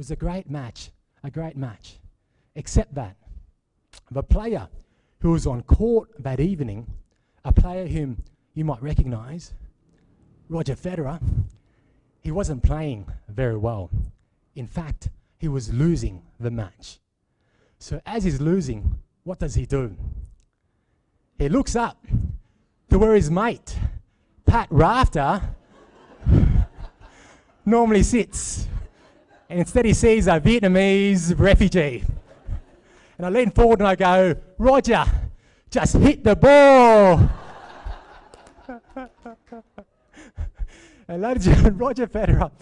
was a great match. Except that the player who was on court that evening, a player whom you might recognise, Roger Federer, he wasn't playing very well. In fact, he was losing the match. So as he's losing, what does he do? He looks up to where his mate, Pat Rafter, normally sits. And instead he sees a Vietnamese refugee. And I lean forward and I go, Roger, just hit the ball. And ladies and gentlemen, Roger Federer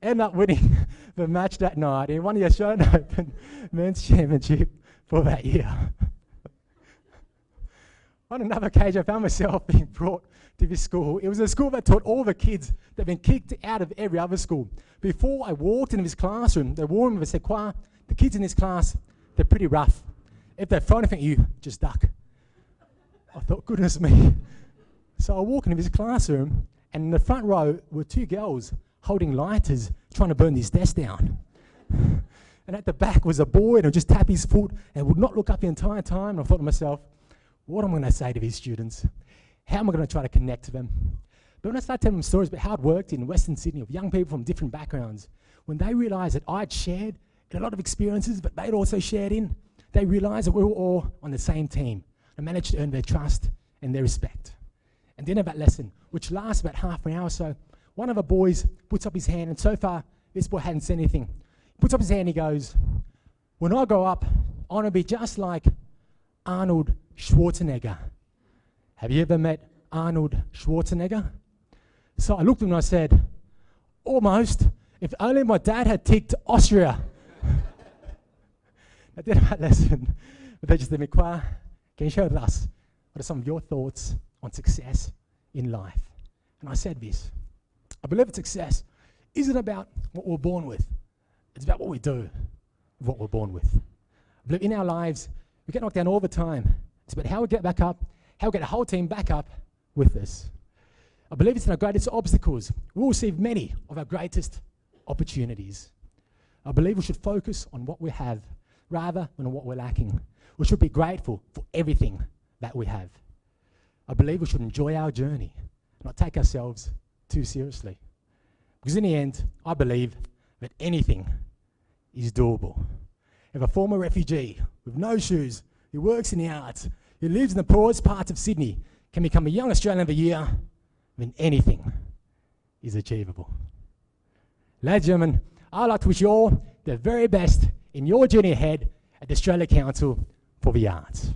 ended up winning the match that night. He won the Australian Open Men's Championship for that year. On another occasion, I found myself being brought to this school. It was a school that taught all the kids that had been kicked out of every other school. Before I walked into this classroom, they warned me, they said, Qua, the kids in this class, they're pretty rough. If they throw anything at you, just duck. I thought, goodness me. So I walk into this classroom, and in the front row were two girls holding lighters, trying to burn this desk down. And at the back was a boy, and would just tap his foot and would not look up the entire time. And I thought to myself, what am I going to say to these students? How am I going to try to connect to them? But when I started telling them stories about how it worked in Western Sydney of young people from different backgrounds, when they realised that I'd shared in a lot of experiences, but they'd also shared in, they realised that we were all on the same team. I managed to earn their trust and their respect. And then at that lesson, which lasts about half an hour or so, one of the boys puts up his hand, and so far, this boy hadn't said anything. He puts up his hand and he goes, when I grow up, I want to be just like Arnold Schwarzenegger. Have you ever met Arnold Schwarzenegger? So I looked at him and I said, almost, if only my dad had ticked Austria. At the end of that lesson, they just said, Qua, can you share with us what are some of your thoughts on success in life? And I said this, I believe that success isn't about what we're born with. It's about what we do with what we're born with. I believe in our lives, we get knocked down all the time. It's about how we get back up, how we get the whole team back up with us. I believe it's in our greatest obstacles. We'll receive many of our greatest opportunities. I believe we should focus on what we have rather than on what we're lacking. We should be grateful for everything that we have. I believe we should enjoy our journey, not take ourselves too seriously. Because in the end, I believe that anything is doable. If a former refugee with no shoes, who works in the arts, who lives in the poorest parts of Sydney, can become a Young Australian of the Year, then anything is achievable. Ladies and gentlemen, I'd like to wish you all the very best in your journey ahead at the Australia Council for the Arts.